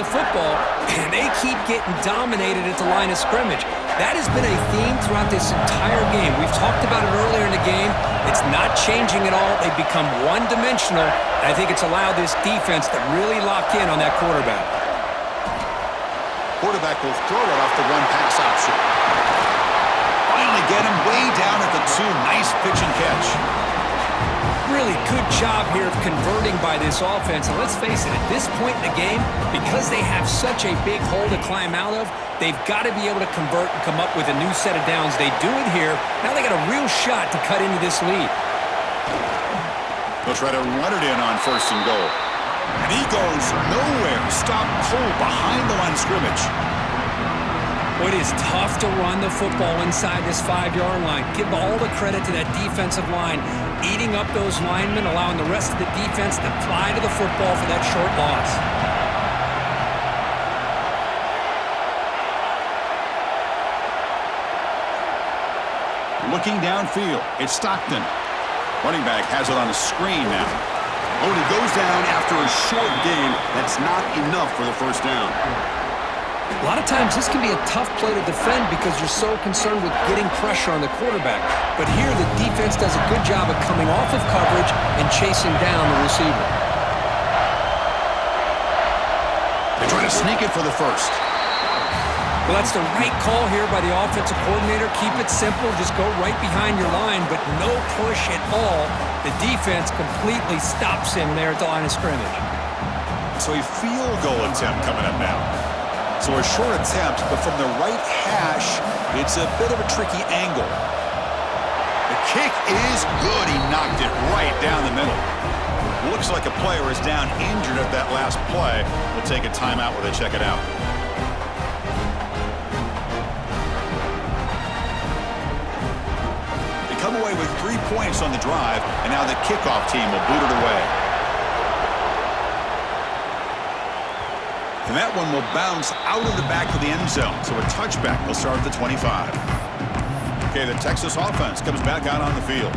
the football, and they keep getting dominated at the line of scrimmage. That has been a theme throughout this entire game. We've talked about it earlier in the game. It's not changing at all. They've become one-dimensional, and I think it's allowed this defense to really lock in on that quarterback. Quarterback will throw it off the one-pass option. Finally get him way down at the 2. Nice pitch and catch. Really good job here of converting by this offense. And let's face it, at this point in the game, because they have such a big hole to climb out of, they've got to be able to convert and come up with a new set of downs. They do it here. Now they got a real shot to cut into this lead. They'll try to run it in on 1st and goal. And he goes nowhere. Stop cold behind the line of scrimmage. It is tough to run the football inside this 5-yard line. Give all the credit to that defensive line, eating up those linemen, allowing the rest of the defense to fly to the football for that short loss. Looking downfield, it's Stockton. Running back has it on a screen now. Oh, and he goes down after a short gain. That's not enough for the 1st down. A lot of times this can be a tough play to defend because you're so concerned with getting pressure on the quarterback. But here the defense does a good job of coming off of coverage and chasing down the receiver. They try to sneak it for the 1st. Well, that's the right call here by the offensive coordinator. Keep it simple. Just go right behind your line, but no push at all. The defense completely stops him there at the line of scrimmage. So a field goal attempt coming up now. So a short attempt, but from the right hash, it's a bit of a tricky angle. The kick is good. He knocked it right down the middle. Looks like a player is down injured at that last play. We'll take a timeout while they check it out. They come away with 3 points on the drive, and now the kickoff team will boot it away. And that one will bounce out of the back of the end zone. So a touchback will start at the 25. Okay, the Texas offense comes back out on the field.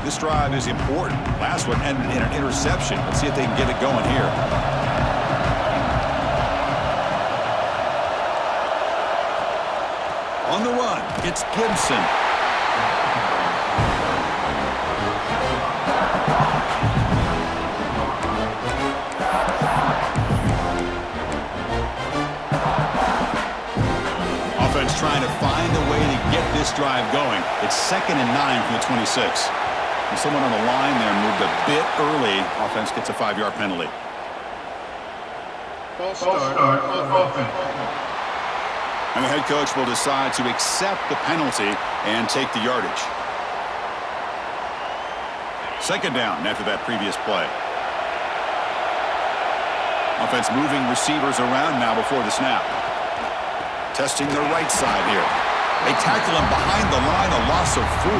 This drive is important. Last one ended in an interception. Let's see if they can get it going here. On the run, it's Gibson. Trying to find a way to get this drive going. It's 2nd and 9 from the 26. And someone on the line there moved a bit early. Offense gets a 5-yard penalty. False start on offense. And the head coach will decide to accept the penalty and take the yardage. 2nd down after that previous play. Offense moving receivers around now before the snap. Testing the right side here. They tackle him behind the line, a loss of 4.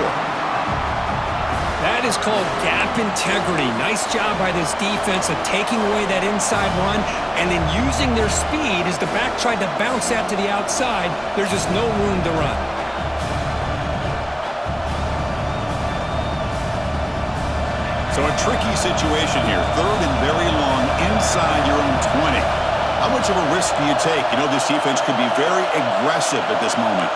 That is called gap integrity. Nice job by this defense of taking away that inside run and then using their speed as the back tried to bounce that to the outside. There's just no room to run. So a tricky situation here. 3rd and very long inside your own 20. How much of a risk do you take? You know, this defense could be very aggressive at this moment.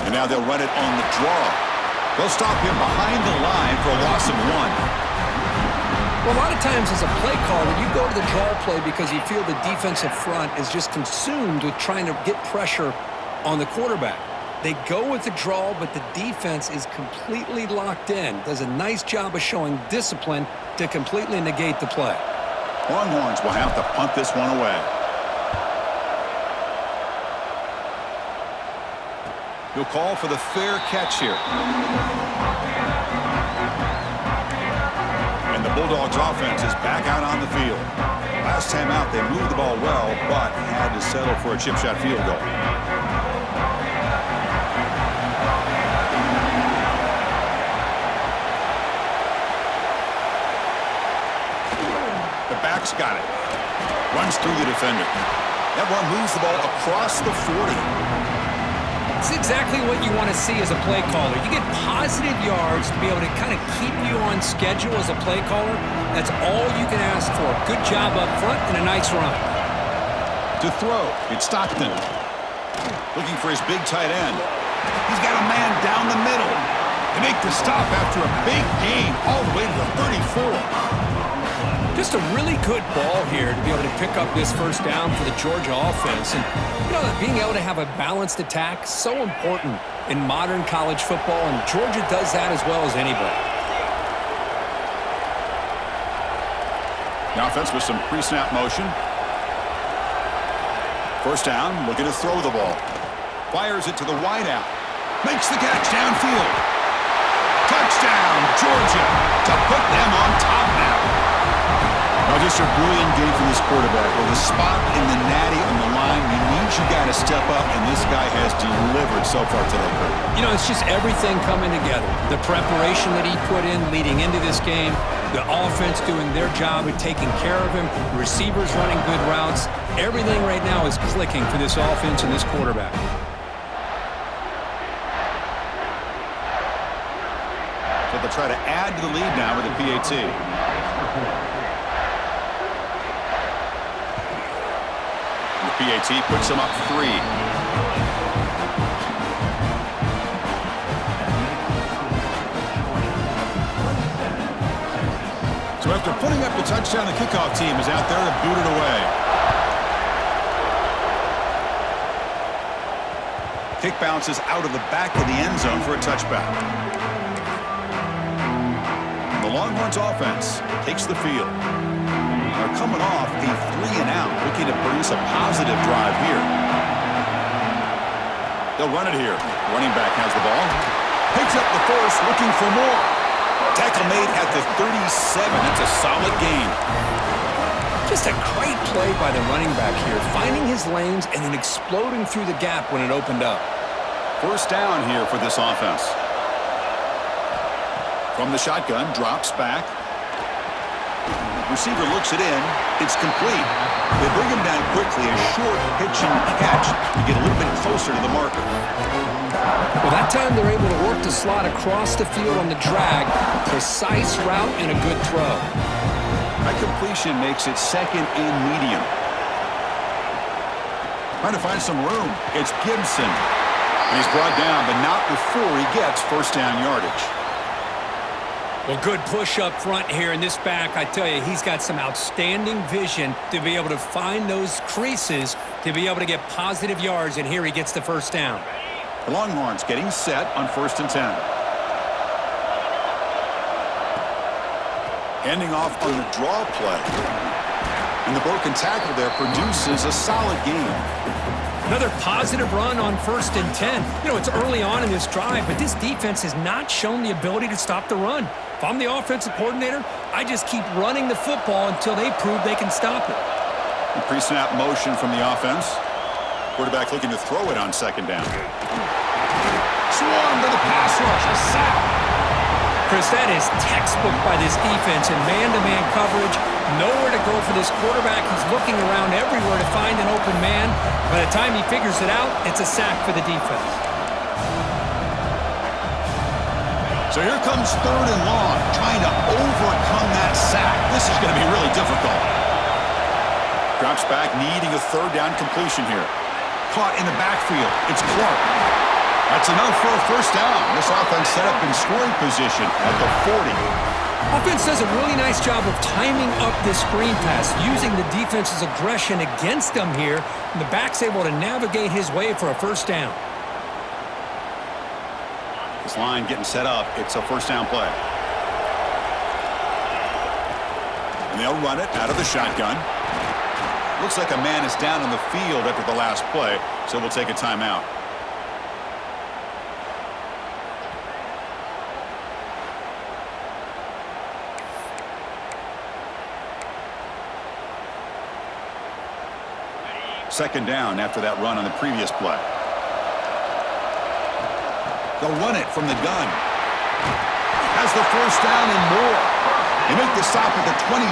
And now they'll run it on the draw. They'll stop him behind the line for a loss of 1. Well, a lot of times as a play caller, you go to the draw play because you feel the defensive front is just consumed with trying to get pressure on the quarterback. They go with the draw, but the defense is completely locked in. Does a nice job of showing discipline to completely negate the play. Longhorns will have to punt this one away. He'll call for the fair catch here. And the Bulldogs offense is back out on the field. Last time out, they moved the ball well, but had to settle for a chip shot field goal. The back's got it. Runs through the defender. That one moves the ball across the 40. That's exactly what you want to see as a play caller. You get positive yards to be able to kind of keep you on schedule as a play caller. That's all you can ask for. Good job up front and a nice run. To throw, it's Stockton. Looking for his big tight end. He's got a man down the middle. They make the stop after a big gain all the way to the 34. Just a really good ball here to be able to pick up this first down for the Georgia offense. And, you know, being able to have a balanced attack, so important in modern college football, and Georgia does that as well as anybody. The offense with some pre-snap motion. First down, looking to throw the ball. Fires it to the wideout. Makes the catch downfield. Touchdown, Georgia, to put them on top now. Now just a brilliant game from this quarterback. With a spot in the natty on the line, you need you got to step up, and this guy has delivered so far today. You know, it's just everything coming together. The preparation that he put in leading into this game, the offense doing their job at taking care of him, the receivers running good routes. Everything right now is clicking for this offense and this quarterback. So they'll try to add to the lead now with the PAT. PAT puts him up 3. So after putting up the touchdown, the kickoff team is out there to boot it away. Kick bounces out of the back of the end zone for a touchback. The Longhorns offense takes the field. They're coming off a 3-and-out, looking to produce a positive drive here. They'll run it here. Running back has the ball. Picks up the first, looking for more. Tackle made at the 37. That's a solid gain. Just a great play by the running back here, finding his lanes and then exploding through the gap when it opened up. First down here for this offense. From the shotgun, drops back. Receiver looks it in. It's complete. They bring him down quickly. A short pitch and catch to get a little bit closer to the marker. Well, that time they're able to work the slot across the field on the drag. Precise route and a good throw. That completion makes it second and medium. Trying to find some room. It's Gibson. And he's brought down, but not before he gets first down yardage. Well, good push up front here in this back. I tell you, he's got some outstanding vision to be able to find those creases to be able to get positive yards, and here he gets the first down. The Longhorns getting set on 1st and 10. Handing off on the draw play. And the broken tackle there produces a solid gain. Another positive run on 1st and 10. You know, it's early on in this drive, but this defense has not shown the ability to stop the run. If I'm the offensive coordinator, I just keep running the football until they prove they can stop it. Pre-snap motion from the offense. Quarterback looking to throw it on 2nd down. Swarm to the pass rush. A sack. Chris, that is textbook by this defense in man-to-man coverage. Nowhere to go for this quarterback. He's looking around everywhere to find an open man. By the time he figures it out, it's a sack for the defense. So here comes 3rd and long, trying to overcome that sack. This is going to be really difficult. Drops back, needing a 3rd down completion here. Caught in the backfield. It's Clark. That's enough for a first down. This offense set up in scoring position at the 40. Offense does a really nice job of timing up this screen pass, using the defense's aggression against them here, and the back's able to navigate his way for a first down. This line getting set up. It's a first down play. And they'll run it out of the shotgun. Looks like a man is down on the field after the last play, so we'll take a timeout. Second down after that run on the previous play. They'll run it from the gun. Has the first down and more. They make the stop at the 26,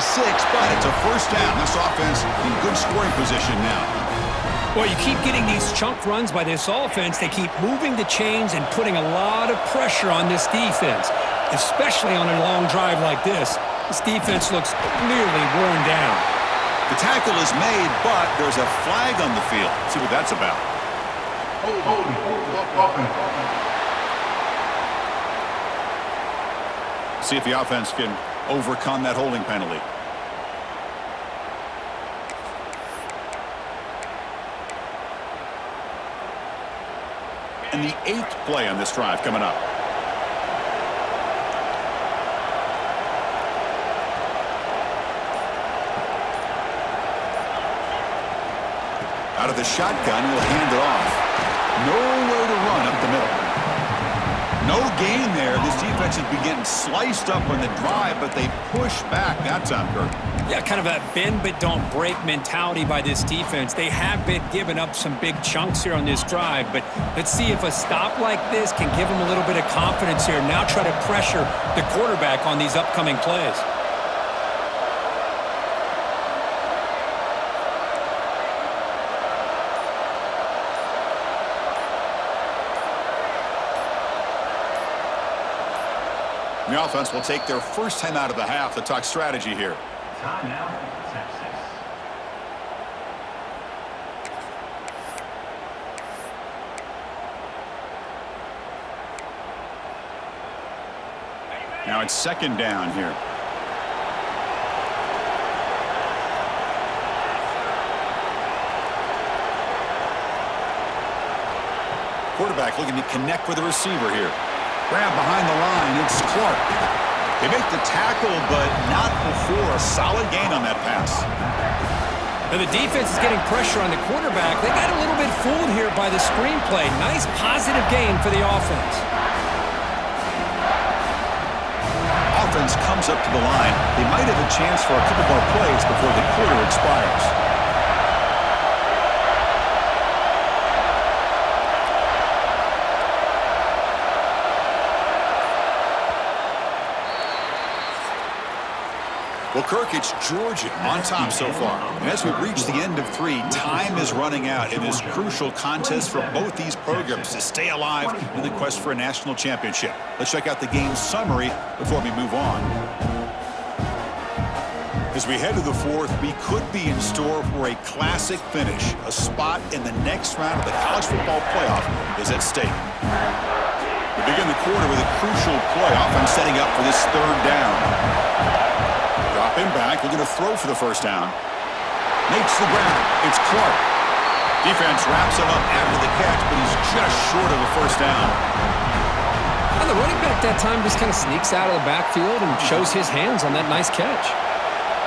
but it's a first down. This offense in good scoring position now. Well, you keep getting these chunk runs by this offense. They keep moving the chains and putting a lot of pressure on this defense, especially on a long drive like this. This defense looks clearly worn down. The tackle is made, but there's a flag on the field. See what that's about. Offense. See if the offense can overcome that holding penalty. And the 8th play on this drive coming up. Out of the shotgun, he'll hand it off. Nowhere to run up the middle. No gain there. This defense has been getting sliced up on the drive, but they push back that time, Kirk. Yeah, kind of a bend but don't break mentality by this defense. They have been giving up some big chunks here on this drive, but let's see if a stop like this can give them a little bit of confidence here. Now try to pressure the quarterback on these upcoming plays. The offense will take their first time out of the half to talk strategy here. Timeout, Texas. Now it's second down here. Quarterback looking to connect with the receiver here. Grab behind the line. It's Clark. They make the tackle, but not before a solid gain on that pass. Now the defense is getting pressure on the quarterback. They got a little bit fooled here by the screenplay. Nice positive gain for the offense. Offense comes up to the line. They might have a chance for a couple more plays before the quarter expires. Well, Kirk, it's Georgia on top so far. And as we reach the end of 3, time is running out in this crucial contest for both these programs to stay alive in the quest for a national championship. Let's check out the game summary before we move on. As we head to the 4th, we could be in store for a classic finish. A spot in the next round of the college football playoff is at stake. We begin the quarter with a crucial play, often setting up for this 3rd down. Dropping back, looking to throw for the first down. Makes the ground. It's Clark. Defense wraps him up after the catch, but he's just short of a first down. And the running back that time just kind of sneaks out of the backfield and shows his hands on that nice catch.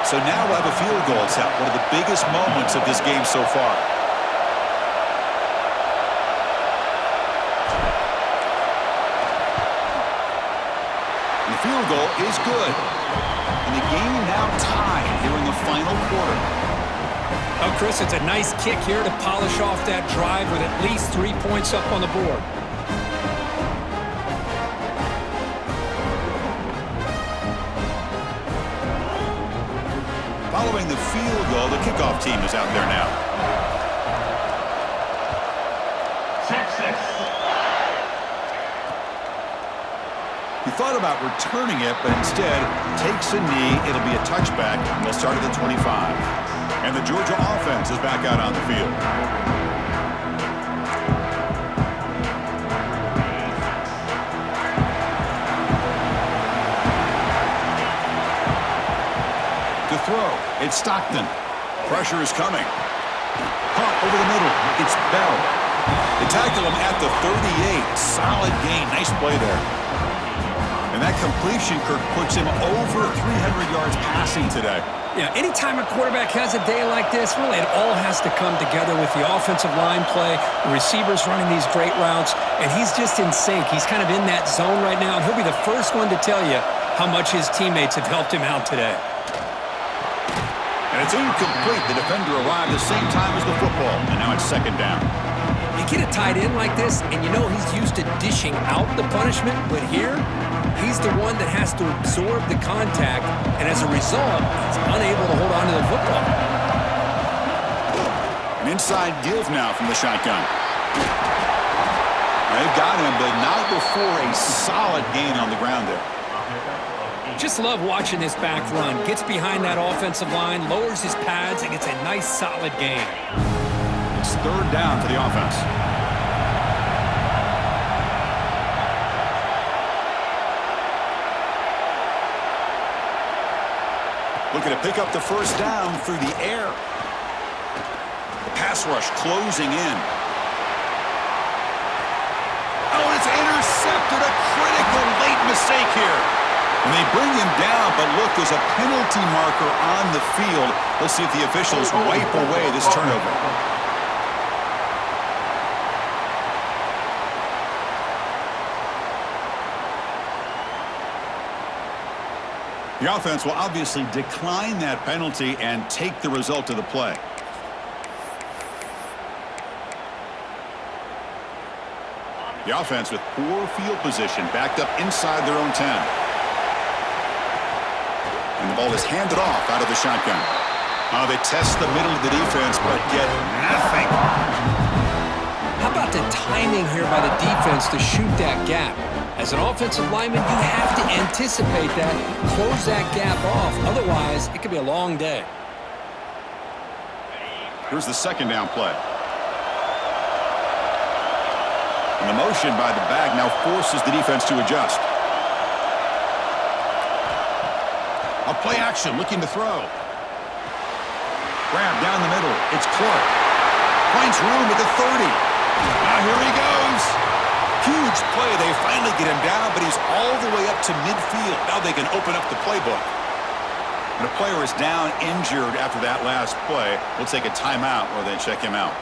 So now we'll have a field goal attempt, one of the biggest moments of this game so far. And the field goal is good. And the game now tied here in the final quarter. Oh, Chris, it's a nice kick here to polish off that drive with at least 3 points up on the board. Following the field goal, the kickoff team is out there now. Texas. He thought about returning it, but instead takes a knee. It'll be a touchback, and they'll start at the 25. And the Georgia offense is back out on the field. To throw, it's Stockton. Pressure is coming. Caught over the middle. It's Bell. They tackle him at the 38. Solid gain. Nice play there. And that completion, Kirk, puts him over 300 yards passing today. Yeah, anytime a quarterback has a day like this, really it all has to come together with the offensive line play, the receivers running these great routes, and he's just in sync. He's kind of in that zone right now, and he'll be the first one to tell you how much his teammates have helped him out today. And it's incomplete. The defender arrived the same time as the football, and now it's second down. You get a tight end like this, and you know he's used to dishing out the punishment, but here, he's the one that has to absorb the contact, and as a result, he's unable to hold on to the football. And An inside give now from the shotgun. They've got him, but not before a solid gain on the ground there. Just love watching this back run. Gets behind that offensive line, lowers his pads, and gets a nice solid gain. It's third down for the offense. Looking to pick up the first down through the air. The pass rush closing in. Oh, it's intercepted. A critical late mistake here. And they bring him down, but look, there's a penalty marker on the field. Let's see if the officials wipe away this turnover. The offense will obviously decline that penalty and take the result of the play. The offense with poor field position, backed up inside their own 10. And the ball is handed off out of the shotgun. They test the middle of the defense, but get nothing. How about the timing here by the defense to shoot that gap? As an offensive lineman, you have to anticipate that, close that gap off. Otherwise, it could be a long day. Here's the second down play. And the motion by the back now forces the defense to adjust. A play action, looking to throw. Grab down the middle. It's Clark. Finds room at the 30. Now here he goes. Huge play. They finally get him down, but he's all the way up to midfield. Now they can open up the playbook. And the player is down injured after that last play. We'll take a timeout or then check him out.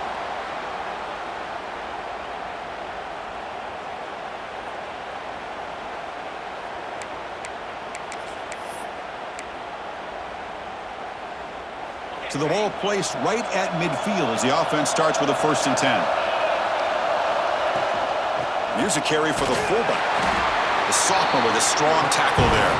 To the ball placed right at midfield as the offense starts with a 1st and 10. And here's a carry for the fullback. The sophomore with a strong tackle there.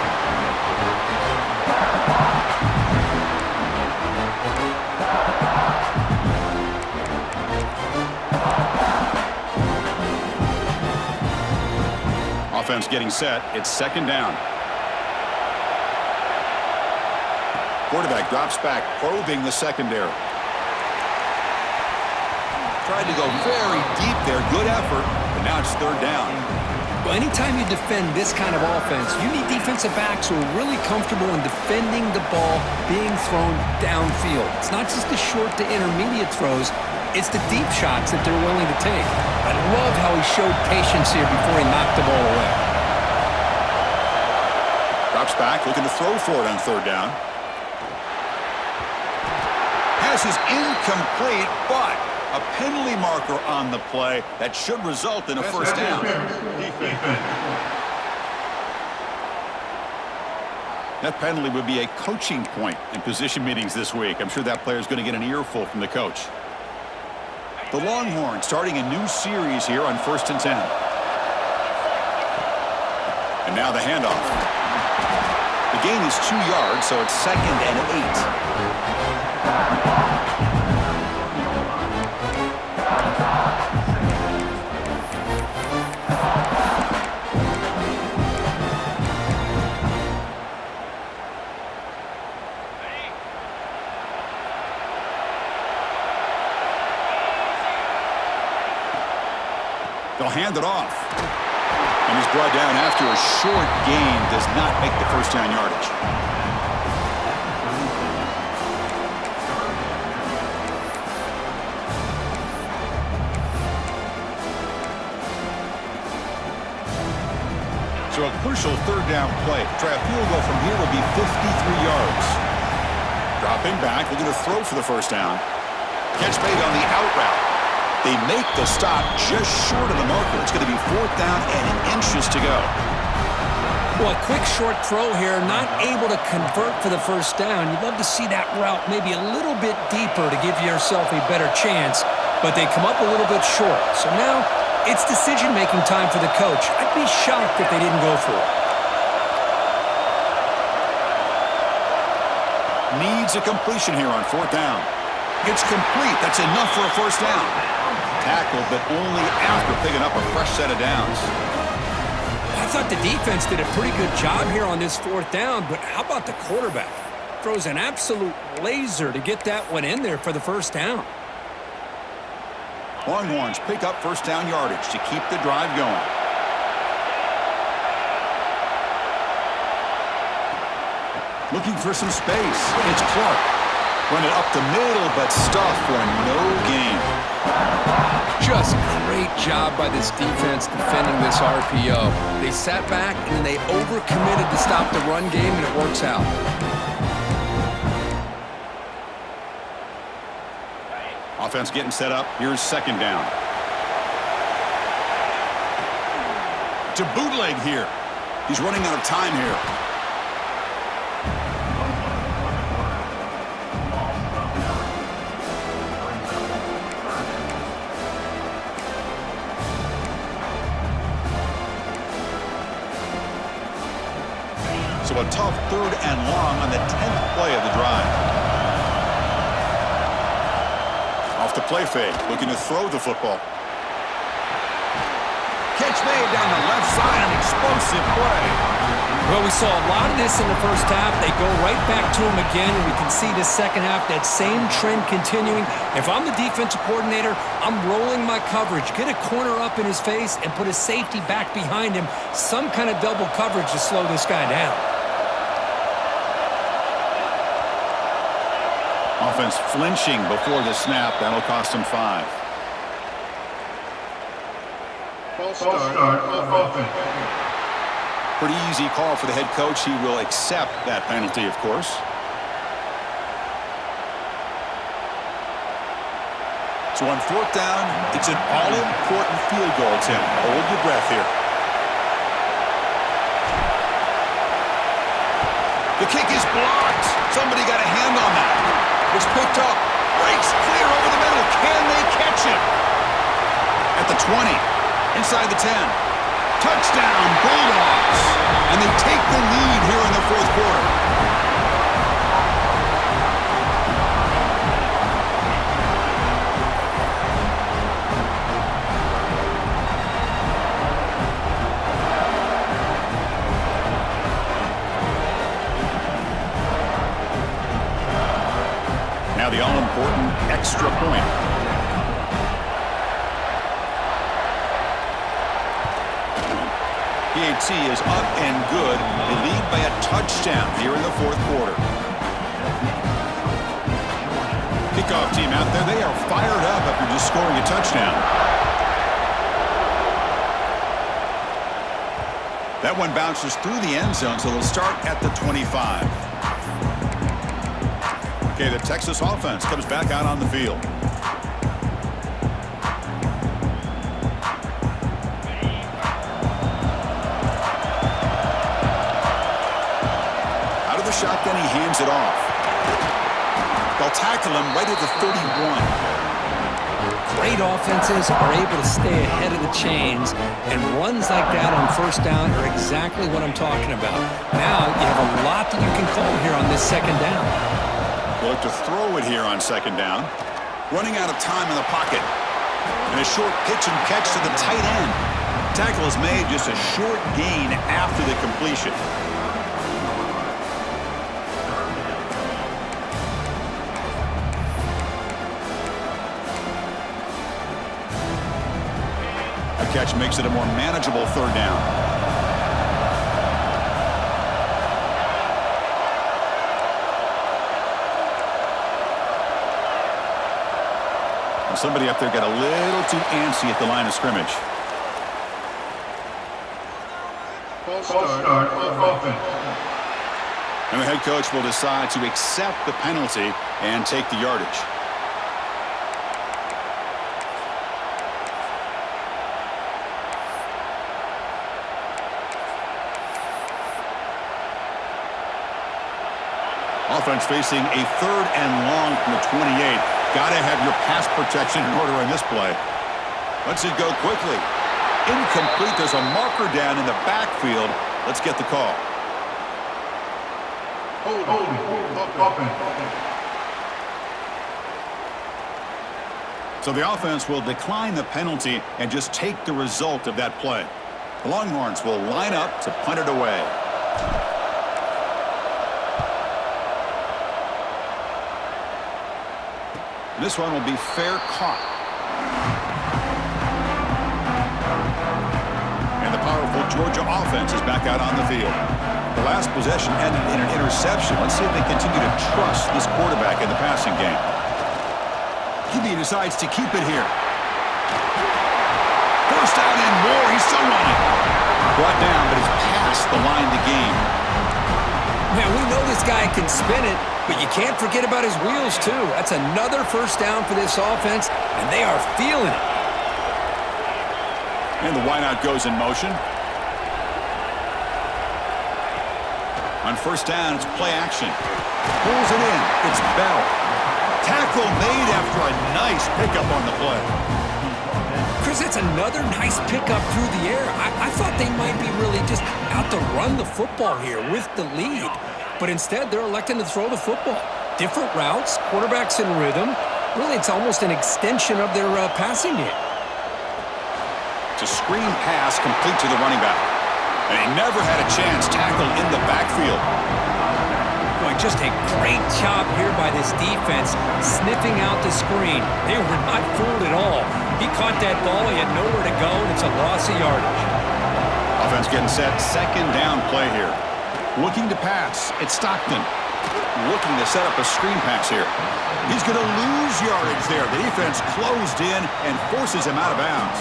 Offense getting set. It's 2nd down. Quarterback drops back, probing the secondary. Tried to go very deep there. Good effort, but now it's 3rd down. Well, anytime you defend this kind of offense, you need defensive backs who are really comfortable in defending the ball being thrown downfield. It's not just the short to intermediate throws. It's the deep shots that they're willing to take. I love how he showed patience here before he knocked the ball away. Drops back, looking to throw for it on 3rd down. Pass is incomplete, but a penalty marker on the play that should result in a 1st down. That penalty would be a coaching point in position meetings this week. I'm sure that player is going to get an earful from the coach. The Longhorns starting a new series here on 1st and 10. And now the handoff. The gain is 2 yards, so it's 2nd and 8. They'll hand it off. And he's brought down after a short gain. Does not make the 1st down yardage. So a crucial 3rd down play. Try a field goal from here will be 53 yards. Dropping back, looking to throw for the 1st down. Catch made on the out route. They make the stop just short of the marker. It's going to be 4th down and inches to go. Well, a quick short throw here, not able to convert for the 1st down. You'd love to see that route maybe a little bit deeper to give yourself a better chance, but they come up a little bit short. So now it's decision-making time for the coach. I'd be shocked if they didn't go for it. Needs a completion here on 4th down. It's complete. That's enough for a first down. Tackled, but only after picking up a fresh set of downs. I thought the defense did a pretty good job here on this fourth down, but how about the quarterback? Throws an absolute laser to get that one in there for the first down. Longhorns pick up first down yardage to keep the drive going. Looking for some space. It's Clark. Run it up the middle, but stuff for no gain. Just great job by this defense defending this RPO. They sat back and then they overcommitted to stop the run game, and it works out. Offense getting set up. Here's second down. To bootleg here. He's running out of time here. So a tough third and long on the 10th play of the drive. Off the play fake, looking to throw the football. Catch made down the left side, an explosive play. Well, we saw a lot of this in the first half. They go right back to him again, and we can see the second half, that same trend continuing. If I'm the defensive coordinator, I'm rolling my coverage. Get a corner up in his face and put a safety back behind him. Some kind of double coverage to slow this guy down. Offense flinching before the snap. That'll cost him 5. False start of offense. Pretty easy call for the head coach. He will accept that penalty, of course. So on fourth down, it's an all-important field goal, Tim. Hold your breath here. The kick is blocked. Somebody got a hand on that. It's picked up. Breaks clear over the middle. Can they catch him? At the 20. Inside the 10. Touchdown, Bulldogs. And they take the lead here in the fourth quarter. Now the all-important extra point. PAT is up and good. They lead by a touchdown here in the fourth quarter. Kickoff team out there, they are fired up after just scoring a touchdown. That one bounces through the end zone, so they'll start at the 25. Okay, the Texas offense comes back out on the field. Out of the shotgun, he hands it off. They'll tackle him right at the 31. Great offenses are able to stay ahead of the chains, and runs like that on first down are exactly what I'm talking about. Now you have a lot that you can call here on this second down. They'll look to throw it here on second down. Running out of time in the pocket. And a short pitch and catch to the tight end. Tackle is made, just a short gain after the completion. A catch makes it a more manageable third down. Somebody up there got a little too antsy at the line of scrimmage. False start of offense. And the head coach will decide to accept the penalty and take the yardage. Offense facing a third and long from the 28. Got to have your pass protection in order in this play. Lets it go quickly. Incomplete. There's a marker down in the backfield. Let's get the call. Holding. Offense. So the offense will decline the penalty and just take the result of that play. The Longhorns will line up to punt it away. This one will be fair caught. And the powerful Georgia offense is back out on the field. The last possession ended in an interception. Let's see if they continue to trust this quarterback in the passing game. QB decides to keep it here. First down and more. He's still running. Brought down, but he's past the line to gain. Man, we know this guy can spin it, but you can't forget about his wheels, too. That's another first down for this offense, and they are feeling it. And the wideout goes in motion. On first down, it's play action. Pulls it in. It's Bell. Tackle made after a nice pickup on the play. Chris, it's another nice pickup through the air. I thought they might be really just out to run the football here with the lead. But instead, they're electing to throw the football. Different routes, quarterbacks in rhythm. Really, it's almost an extension of their passing game. It's a screen pass complete to the running back. And he never had a chance tackled in the backfield. Boy, just a great job here by this defense, sniffing out the screen. They were not fooled at all. He caught that ball, he had nowhere to go, and it's a loss of yardage. Offense getting set, second down play here. Looking to pass, it's Stockton. Looking to set up a screen pass here. He's going to lose yardage there. The defense closed in and forces him out of bounds.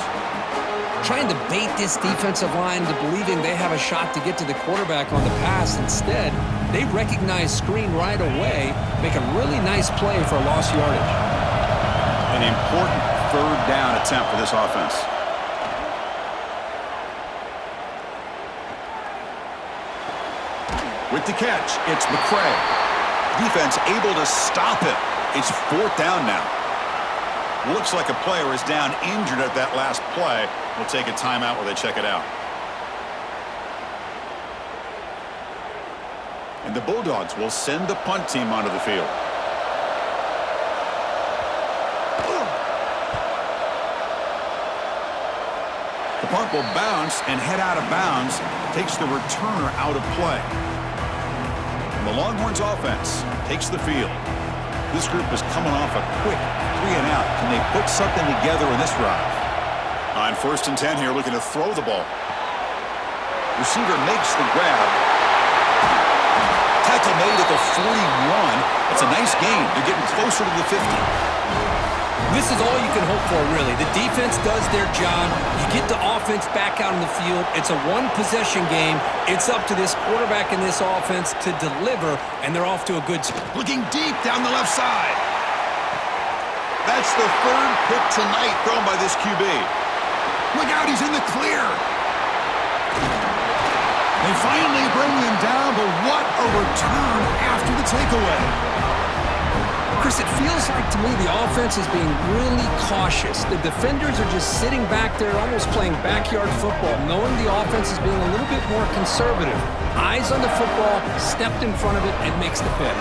Trying to bait this defensive line into believing they have a shot to get to the quarterback on the pass. Instead, they recognize screen right away, make a really nice play for a lost yardage. An important third down attempt for this offense. With the catch, it's McCray. Defense able to stop it. It's fourth down now. Looks like a player is down injured at that last play. We'll take a timeout while they check it out. And the Bulldogs will send the punt team onto the field. The punt will bounce and head out of bounds. Takes the returner out of play. And the Longhorns offense takes the field. This group is coming off a quick 3-and-out. Can they put something together in this drive? On first and 10 here, looking to throw the ball. Receiver makes the grab. Tackle made at the 41. It's a nice gain. They're getting closer to the 50. This is all you can hope for, really. The defense does their job. You get the offense back out on the field. It's a one-possession game. It's up to this quarterback and this offense to deliver, and they're off to a good start. Looking deep down the left side. That's the third pick tonight thrown by this QB. Look out, he's in the clear. They finally bring him down, but what a return after the takeaway. Chris, it feels like to me the offense is being really cautious. The defenders are just sitting back there almost playing backyard football, knowing the offense is being a little bit more conservative. Eyes on the football, stepped in front of it, and makes the pick.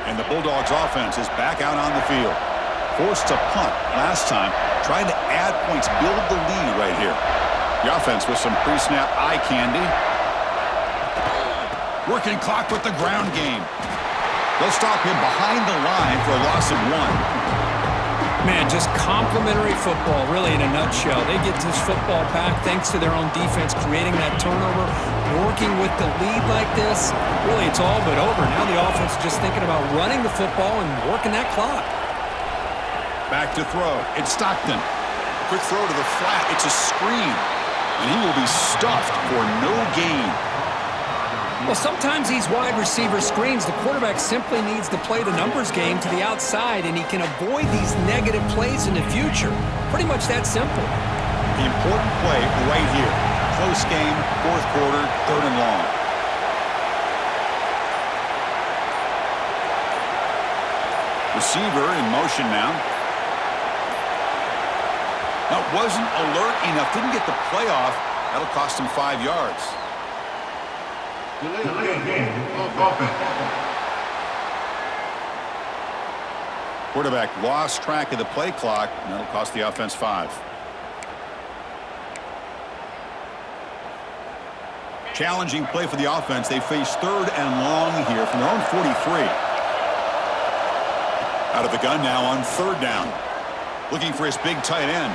And the Bulldogs offense is back out on the field. Forced to punt last time, trying to add points, build the lead right here. The offense with some pre-snap eye candy. Working clock with the ground game. They'll stop him behind the line for a loss of 1. Man, just complimentary football, really, in a nutshell. They get this football back thanks to their own defense, creating that turnover, working with the lead like this. Really, it's all but over. Now the offense is just thinking about running the football and working that clock. Back to throw. It's Stockton. Quick throw to the flat. It's a screen. And he will be stuffed for no gain. Well, sometimes these wide receiver screens, the quarterback simply needs to play the numbers game to the outside, and he can avoid these negative plays in the future. Pretty much that simple. The important play right here. Close game, fourth quarter, third and long. Receiver in motion now. Now, wasn't alert enough, didn't get the play off. That'll cost him 5 yards. Delay game. Offense. Quarterback lost track of the play clock, and that'll cost the offense 5. Challenging play for the offense. They face 3rd and long here from their own 43. Out of the gun now on 3rd down. Looking for his big tight end.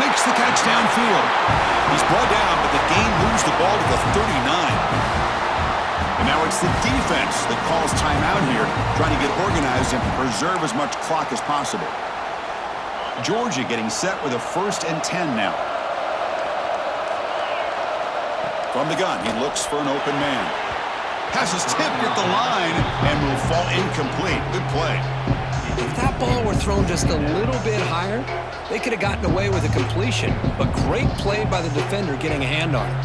Makes the catch downfield. He's brought down, but the game moves the ball to the 39. And now it's the defense that calls timeout here, trying to get organized and preserve as much clock as possible. Georgia getting set with a 1st and 10 now. From the gun, he looks for an open man. Pass is tipped at the line and will fall incomplete. Good play. If that ball were thrown just a little bit higher, they could have gotten away with a completion. But great play by the defender getting a hand on it.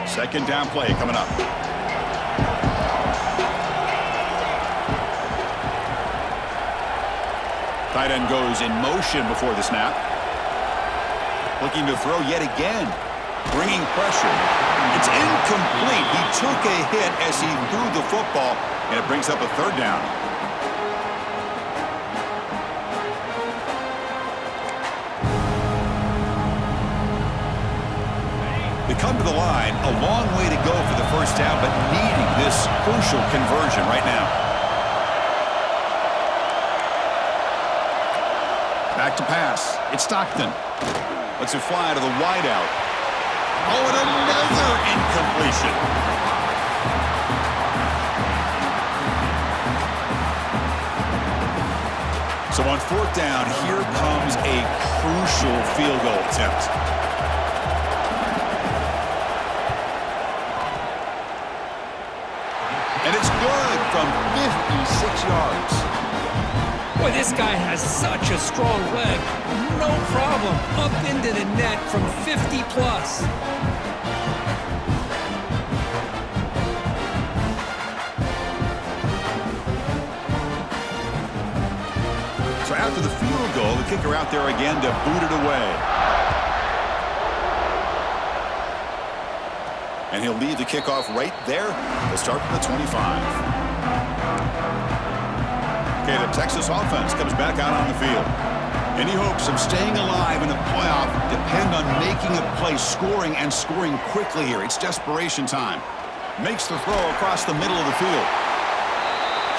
2nd down play coming up. Tight end goes in motion before the snap. Looking to throw yet again. Bringing pressure. It's incomplete. He took a hit as he threw the football, and it brings up a 3rd down. They come to the line, a long way to go for the 1st down, but needing this crucial conversion right now. Back to pass. It's Stockton. Lets it fly to the wideout. Oh, and another incompletion. So on 4th down, here comes a crucial field goal attempt. And it's good from 56 yards. Boy, this guy has such a strong leg. No problem. Up into the net from 50 plus. So after the field goal, the kicker out there again to boot it away. And he'll leave the kickoff right there. They'll start from the 25. Okay, the Texas offense comes back out on the field. Any hopes of staying alive in the playoff depend on making a play, scoring, and scoring quickly here. It's desperation time. Makes the throw across the middle of the field.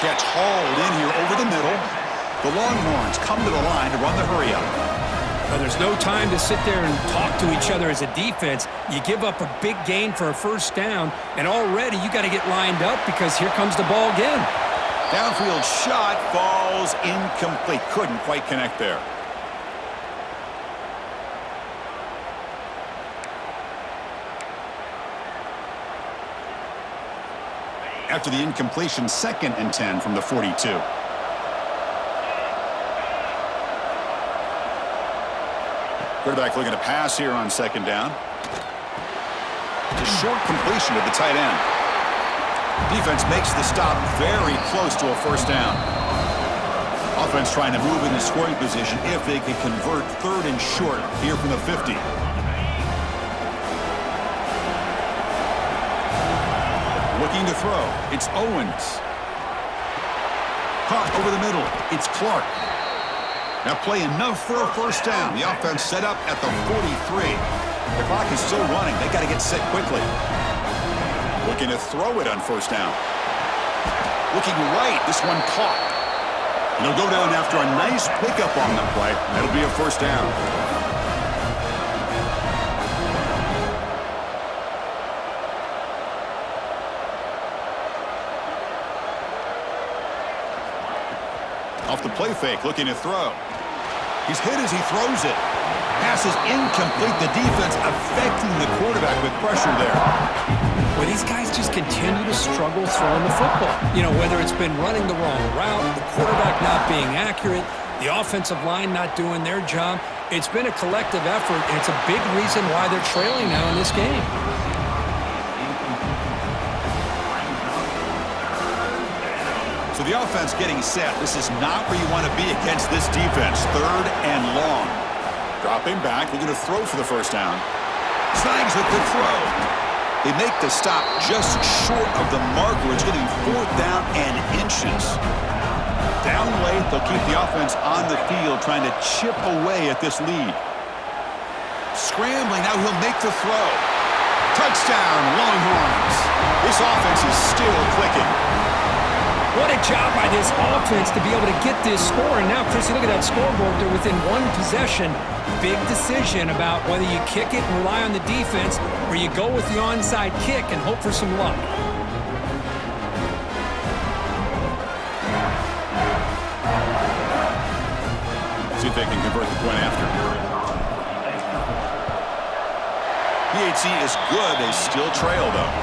Catch hauled in here over the middle. The Longhorns come to the line to run the hurry-up. Well, there's no time to sit there and talk to each other as a defense. You give up a big gain for a 1st down, and already you got to get lined up because here comes the ball again. Downfield shot falls incomplete. Couldn't quite connect there. After the incompletion, 2nd and 10 from the 42. Quarterback looking to pass here on 2nd down. It's a short completion to the tight end. Defense makes the stop very close to a 1st down. Offense trying to move in the scoring position if they can convert 3rd and short here from the 50. Looking to throw. It's Owens. Caught over the middle. It's Clark. Now play enough for a 1st down. The offense set up at the 43. The clock is still running. They got to get set quickly. Looking to throw it on 1st down. Looking right. This one caught. And he'll go down after a nice pickup on the play. That'll be a 1st down. Off the play fake, looking to throw. He's hit as he throws it. Pass is incomplete. The defense affecting the quarterback with pressure there. Well, these guys just continue to struggle throwing the football. You know, whether it's been running the wrong route, the quarterback not being accurate, the offensive line not doing their job. It's been a collective effort, and it's a big reason why they're trailing now in this game. So the offense getting set. This is not where you want to be against this defense. 3rd and long. Dropping back, looking to throw for the first down. Snags a good throw. They make the stop just short of the marker. It's going to be 4th down and inches. Down late, they'll keep the offense on the field, trying to chip away at this lead. Scrambling, now he'll make the throw. Touchdown, Longhorns. This offense is still clicking. What a job by this offense to be able to get this score. And now, Chrissy, look at that scoreboard. They're within 1 possession. Big decision about whether you kick it and rely on the defense or you go with the onside kick and hope for some luck. See if they can convert the point after. PHC is good. They still trail, though.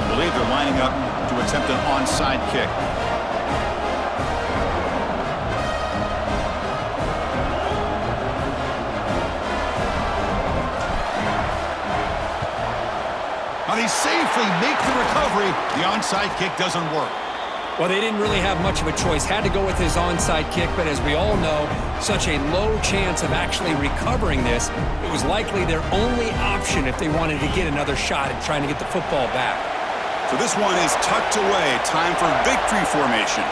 I believe they're lining up to attempt an onside kick. Now they safely make the recovery. The onside kick doesn't work. Well, they didn't really have much of a choice. Had to go with his onside kick, but as we all know, such a low chance of actually recovering this. It was likely their only option if they wanted to get another shot at trying to get the football back. So this one is tucked away. Time for victory formation.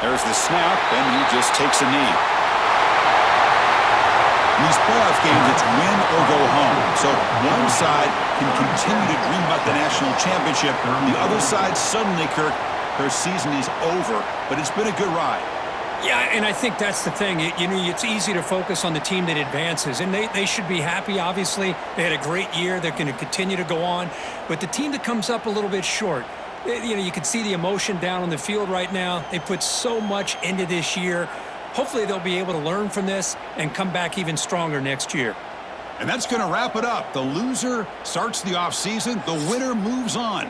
There's the snap, and he just takes a knee. In these playoff games, it's win or go home. So one side can continue to dream about the national championship. The other side suddenly, Kirk, their season is over. But it's been a good ride. Yeah, and I think that's the thing. It's easy to focus on the team that advances, and they should be happy, obviously. They had a great year. They're going to continue to go on. But the team that comes up a little bit short, you can see the emotion down on the field right now. They put so much into this year. Hopefully they'll be able to learn from this and come back even stronger next year. And that's going to wrap it up. The loser starts the offseason. The winner moves on.